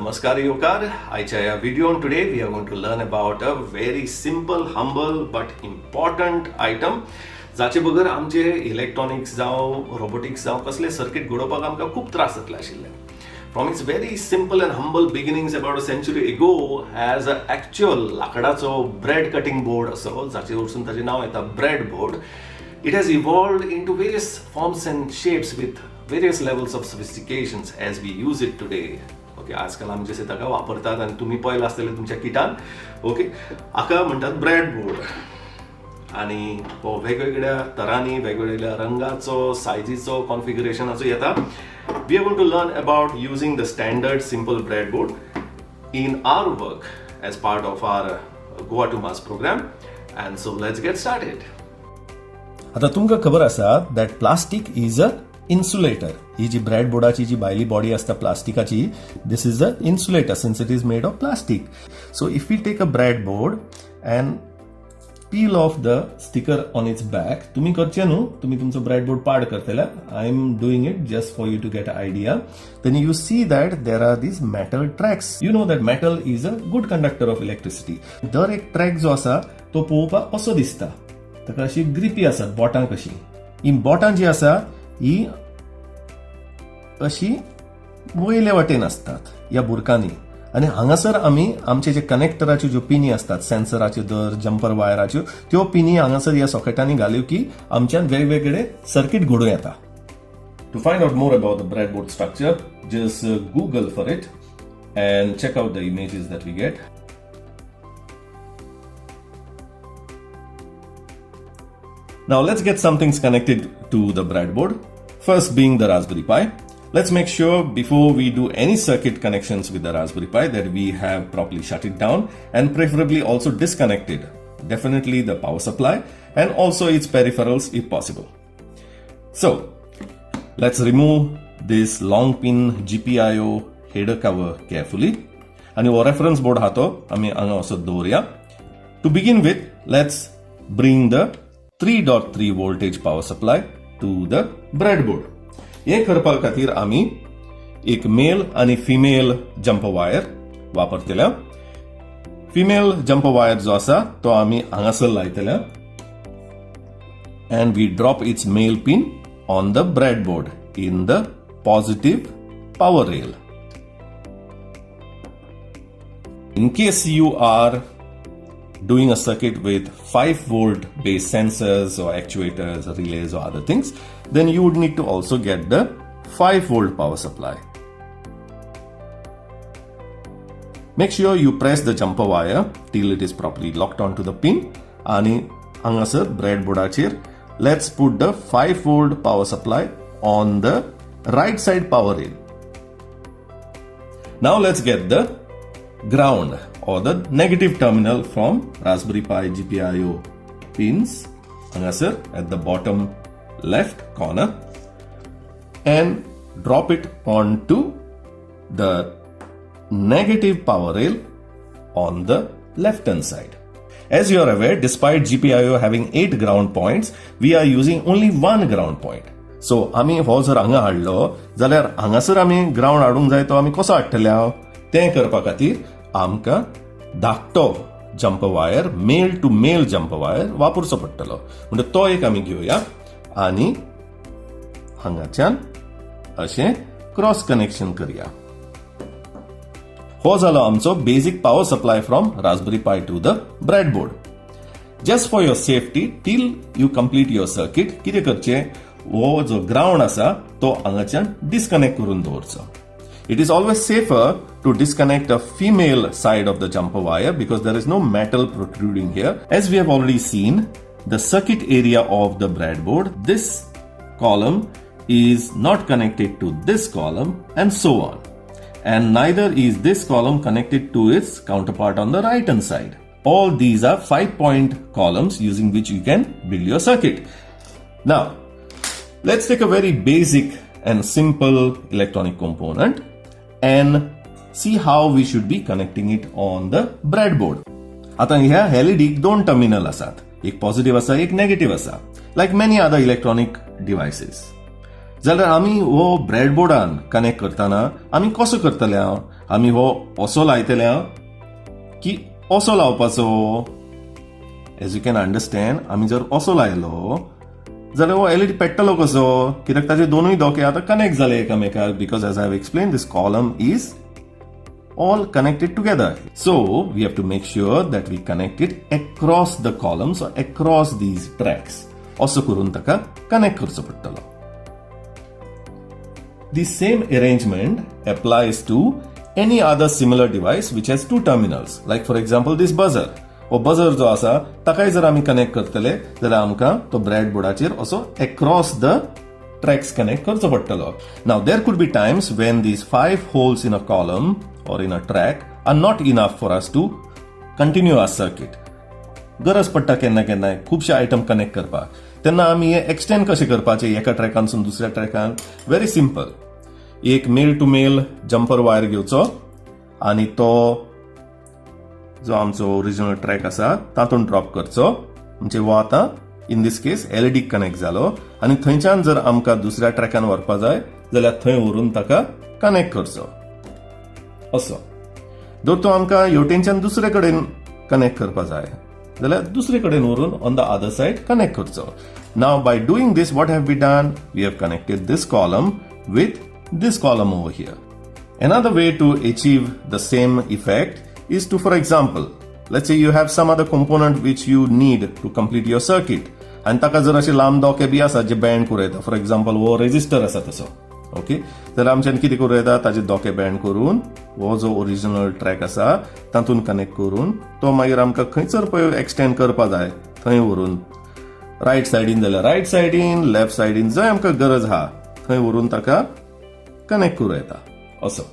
Namaskar Yokar, Aichaya video, and today we are going to learn about a very simple, humble but important item. जाचे बगर आमचे electronics जावं robotics जावं कसले circuit घडोवपाक आमकां खूब त्रास जातले आशिल्ले. From its very simple and humble beginnings about a century ago as an actual लाकडाचो bread cutting board असो जाचे वरसून ताचें नांव येता breadboard. It has evolved into various forms and shapes with various levels of sophistications as we use it today. Okay, आजकाल आमचे से ताका वापरतात आणि तुम्ही पळयला आसतले तुमच्या किटान. ओके, हाका म्हणटात ब्रेडबोर्ड आणि हो वेगवेगळ्या तरांनी वेगवेगळ्या रंगाचो सायझीचो कॉन्फिगरेशनाचो येता. We are going to learn about using the standard simple breadboard in our work as part of our Goa to Mass program, and so let's get started. आता तुमकां खबर आसा that plastic is a insulator. ही जी ब्रेडबोर्डाची जी भायली body असता प्लास्टिकाची, this is the insulator since it is made of plastic. So if we take a breadboard and peel off the sticker on its back, तुम्ही करचे न्हू, तुम्ही तुमचो ब्रेडबोर्ड पाड करतले. I am doing it just for you to get an idea. Then you see that there are these metal tracks. You know that metal is a good conductor of electricity. दर एक track जो आसा तो पळोवपाक असो दिसता. ताका अशी grippy आसात बोटां कशी. ही बोटां जी आसा ही अशी वयले वाटेन असतात ह्या बुरकांनी. आणि हांगासर आमी आमचे जे कनेक्टराच्यो ज्यो पिनी असतात सेन्सराच्यो दर जम्पर वायराच्यो त्यो पिनी हांगासर ह्या सॉकेटांनी घाल्यो की आमच्यान वेगवेगळे सर्किट घडोवं येता. To find out more about the breadboard structure just Google for it and check out the images that we get. Now let's get some things connected to the breadboard. First being the Raspberry Pi. Let's make sure before we do any circuit connections with the Raspberry Pi that we have properly shut it down and preferably also disconnected. Definitely the power supply and also its peripherals if possible. So let's remove this long pin GPIO header cover carefully. And your reference board hato ami anga also doria. To begin with, let's bring the 3.3 voltage power supply to the breadboard. हे करपा खातीर आमी एक male आणि female jumper wire वापरतल्या. Female jumper wire जो आसा तो आमी हांगासर लायतल्या and we drop its male pin on the breadboard in the positive power rail. In case you are doing a circuit with 5 volt base sensors or actuators or relays or other things, then you would need to also get the 5 volt power supply. Make sure you press the jumper wire till it is properly locked onto the pin. Ani hangasar breadboardachir, let's put the 5 volt power supply on the right side power rail. Now let's get the ground or the negative terminal from Raspberry Pi GPIO pins hangasar at the bottom left corner and drop it onto the negative power rail on the left hand side. As you are aware, despite GPIO having 8 ground points, we are using only one ground point. So आमी हो जर हांगा हाडलो जाल्यार हांगासर आमी ground हाडूंक जाय तो आमी कसो हाडटले तें करपा खातीर आमकां धाकटो jumper wire male to male jumper wire वापरचो पडटलो. म्हणजे तो एक आमी घेवया आणि हांगाच्यान अशें क्रॉस कनेक्शन करया. हो जालो आमचो basic power supply from Raspberry Pi to the breadboard. Just for your safety till you complete your circuit कितें करचें, हो जो ग्राउंड आसा तो हांगाच्यान डिस्कनेक्ट करून दवरचो. It is always safer to disconnect a female side of the jumper wire because there is no metal protruding here. As we have already seen, the circuit area of the breadboard, this column is not connected to this column and so on. And neither is this column connected to its counterpart on the right hand side. All these are 5-point columns using which you can build your circuit. Now, let's take a very basic and simple electronic component and see how we should be connecting it on the breadboard. आता ह्या एलईडीक दोन terminal आसात, एक positive आसा एक negative आसा, लायक many other electronic devices. जाल्यार आमी हो ब्रेडबोर्डान कनेक्ट करताना आमी कसो करतले आमी हो असो लायतले की असो लावपाचो. एज यू कॅन अंडरस्टँड, आमी जर असो लायलो जाल्यार हो एलईडी पेट्टलो कसो, कित्याक ताचे दोनूय दोके आतां कनेक्ट जाले एकामेकाक, because as I have explain this column is all connected together. So we have to make sure that we connect it across the columns or across these tracks. Also करून ताका connect करचो पडटलो. The same arrangement applies to any other similar device which has two terminals. Like for example this buzzer. हो buzzer जो आसा ताकाय जर आमी कनेक्ट करतले जाल्यार आमकां तो ब्रेडबोर्डाचेर असो across the tracks connect करचो पडटलो. Now there could be times when these 5 holes in a column or in a track are not enough for us to continue our circuit. गरज पडटा केन्ना केन्नाय खुबशे आयटम कनेक्ट करपाक, तेन्ना आमी हे एक्सटेंड कशे करपाचे एका ट्रॅकानसून दुसऱ्या ट्रॅकान. Very simple. एक male to male jumper wire घेवचो आनी तो जो आमचो ओरिजिनल ट्रॅक आसा तातूंत ड्रॉप करचो. म्हणजे हो आतां in this case LED connect जालो आनी थंयच्यान जर आमकां दुसऱ्या ट्रॅकान व्हरपा जाय जाल्यार थंय व्हरून ताका कनेक्ट करचो असो. जर तो आमकां हेवटेनच्यान दुसरे कडेन कनेक्ट करपा जाय जाल्यार दुसरे कडेन व्हरून on the other side connect करचो. Now by doing this what have be done, we have connected this column with this column over here. Another way to achieve the same effect is to, for example, let's say you have some other component which you need to complete your circuit आणि ताका जर असे लांब दोके B आसा जे band करूं येता. For example हो resistor आसा तसो, ओके, जाल्यार आमच्यान कितें करूं येता, ताजे दोके बँड करून हो जो ओरिजिनल ट्रॅक आसा तातूंत कनेक्ट करून तो मागीर आमकां खंयसर पळय एक्सटेंड करपा जाय थंय व्हरून रायट सायडीन जाल्यार रायट सायडीन, लेफ्ट सायडीन जंय आमकां गरज आहा थंय व्हरून ताका कनेक्ट करूं येता असो.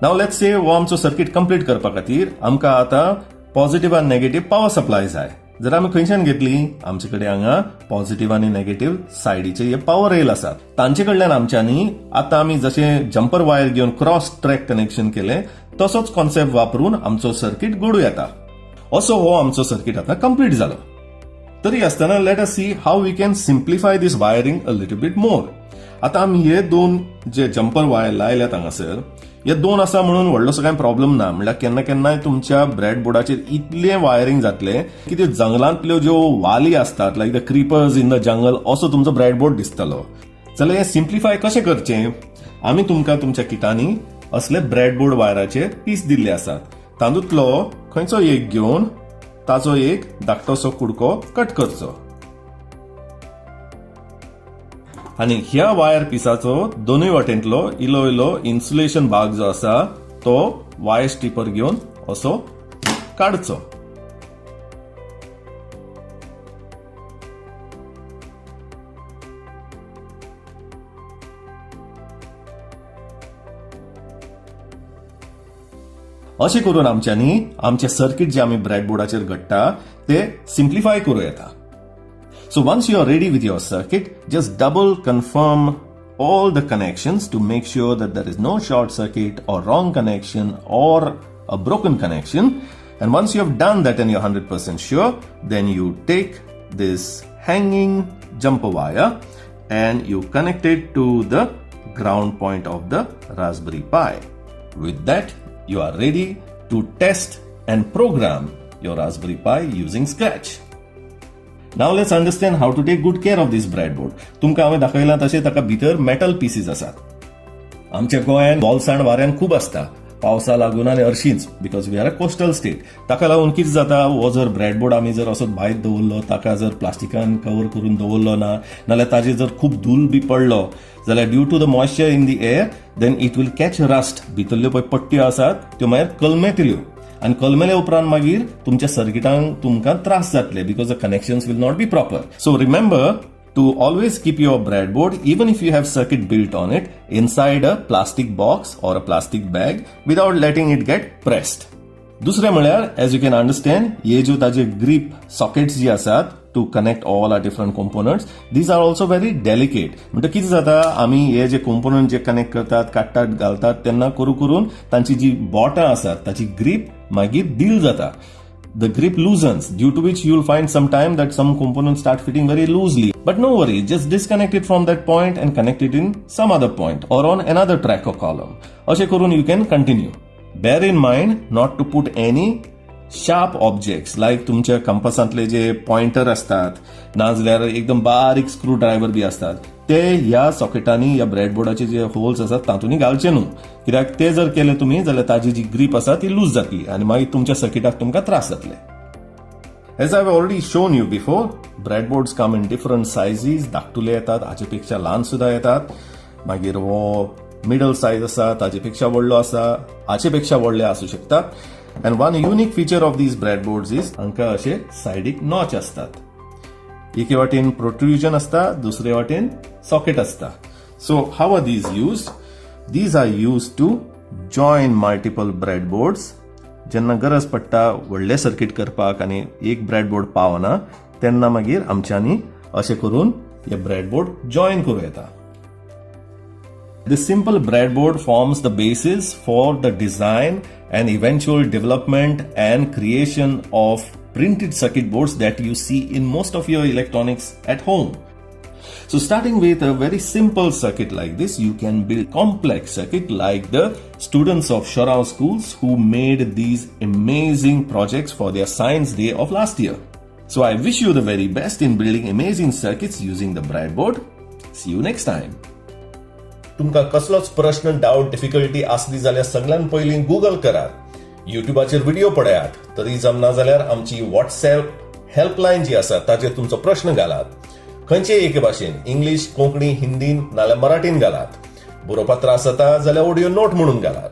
नाव लेट्स से हो आमचो सर्किट कंप्लीट करपा खातीर आमकां आतां पॉझिटिव्ह आनी नेगेटिव्ह पॉवर सप्लाय जाय. जर आमी खंयच्यान घेतली, आमचे कडेन हांगा पॉझिटिव्ह आनी नेगेटिव्ह सायडीचे हे पॉवर रेल आसात. तांचे कडल्यान आमच्यांनी आतां आमी जशें जम्पर वायर घेवन क्रॉस ट्रॅक कनेक्शन केलें तसोच कॉन्सेप्ट वापरून आमचो सर्किट घडूं येता. असो हो आमचो सर्किट आतां कंप्लीट जालो. तरी आसतना let us see how we can simplify this wiring a little bit more. आतां आमी हे दोन जे जम्पर वायर लायल्यात हांगासर हे दोन आसा म्हणून व्हडलोसो कांय प्रॉब्लेम ना. म्हणल्यार केन्ना केन्नाय तुमच्या ब्रेडबोर्डाचेर इतले वायरिंग जातले की त्यो जंगलांतल्यो ज्यो वाली असतात like the creepers in the jungle असो तुमचो ब्रेडबोर्ड दिसतलो. जाल्यार हे सिम्प्लिफाय कशें करचें, आमी तुमकां तुमच्या किटांनी असले ब्रेडबोर्ड वायराचे पीस दिल्ले आसात. तातूंतलो खंयचो एक घेवन ताचो एक धाकटोसो कुडको कट करचो आणि ह्या वायर पिसाचो दोनूय वाटेंतलो इलो इलो इन्सुलेशन भाग जो आसा तो वायर स्ट्रिपर घेवन असो काडचो. अशें करून आमच्यांनी आमचे सर्किट जे आमी ब्रेडबोर्डाचेर घडटा ते सिम्प्लिफाय करूं येता. So once you are ready with your circuit, just double confirm all the connections to make sure that there is no short circuit or wrong connection or a broken connection. And once you have done that and you're 100% sure, then you take this hanging jumper wire and you connect it to the ground point of the Raspberry Pi. With that, you are ready to test and program your Raspberry Pi using Scratch. Now let's understand how to take good care of this breadboard. तुमकां हांवें दाखयलां तशें ताका भितर metal pieces आसात. आमच्या गोंयांत बोल्साण वाऱ्यान खूब आसता पावसा लागून आनी हरशींच because we are a coastal state. ताका लागून कितें जाता, हो जर ब्रेडबोर्ड आमी जर असोच भायर दवरलो, ताका जर प्लास्टिकान कवर करून दवरलो ना नाल्यार ताजेर जर खूब धूल बी पडलो जाल्यार due to the moisture in the air then it will catch rust. भितरल्यो पळय पट्ट्यो आसात त्यो मागीर कलमेतल्यो आणि कलमेले उपरांत मागीर तुमच्या सर्किटांक तुमकां त्रास जातले because the connections will not be proper. So remember to always keep your breadboard, even if you have circuit built on it, inside a plastic box or a plastic bag without letting it get pressed. दुसरे म्हळ्यार as you can understand, हे जो ताजे grip sockets जी आसात to connect all our different components, these are also very delicate. म्हणजे कितें जाता, आमी हे जे component जे connect करतात, काडटात, घालतात तेन्ना करून तांची जी बोटां आसात ताची grip मागीर डील जाता. the grip loosens, due to which you'll find sometime that some components start fitting very loosely. But no worry, just disconnect it from that point and connect it in some other point or on another track or column. अशें करून you can continue. Bear in mind not to put any sharp objects like तुमच्या कंपासांतले जे pointer असतात नाजाल्यार एकदम बारीक screw driver B असतात ते ह्या सॉकेटांनी या ब्रेडबोर्डाचे जे होल्स असतात तातूंनी घालचे न्हू कित्याक ते जर केले तुम्ही जाल्यार ताजी जी ग्रीप आसा ती लूज जातली आनी मागीर तुमच्या सर्किटाक तुमकां त्रास जातले. As I've already shown you before, breadboards come in different sizes. धाकटुले येतात, हाचे पेक्षा ल्हान सुद्धा येतात. मागीर वो मिडल साइज आसा, ताचे पेक्षा व्हडलो आसा, हाचे पेक्षा व्हडले आसूं शकता. And one unique feature of these breadboards is हांकां अशे सायडीक नॉच असतात. एके वाटेन प्रोट्रुजन असता, दुसरे वाटेन सॉकेट असता. So how are these used? These are used to join multiple breadboards. जेन्ना गरज पडटा व्हडले सर्किट करपाक आनी एक ब्रेडबोर्ड पावना तेन्ना मागीर आमच्यांनी अशें करून हे ब्रेडबोर्ड जॉइन करूं येता. This simple breadboard forms the basis for the design and eventual development and creation of printed circuit boards that you see in most of your electronics at home. So starting with a very simple circuit like this, you can build complex circuit like the students of Chorao schools who made these amazing projects for their science day of last year. So I wish you the very best in building amazing circuits using the breadboard. See you next time. तुमकां कसलोच प्रश्न doubt difficulty आसली जाल्यार सगळ्यान पयलीं Google करात, युट्यूबाचेर video पळयात, तरी जमना जाल्यार आमची व्हॉट्सएप हेल्पलायन जी आसा ताचेर तुमचो प्रश्न घालात. खंयचेय एके भाशेन इंग्लीश, कोंकणी, हिंदीन नाल्यार मराठीन घालात. बरोवपाक त्रास जाता जाल्यार ऑडियो नोट म्हणून घालात.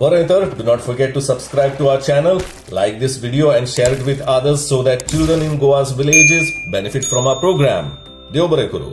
बरें तर do not forget to subscribe to our channel, like this video and share it with others so that children in Goa's villages benefit from our program. देव बरें करूं.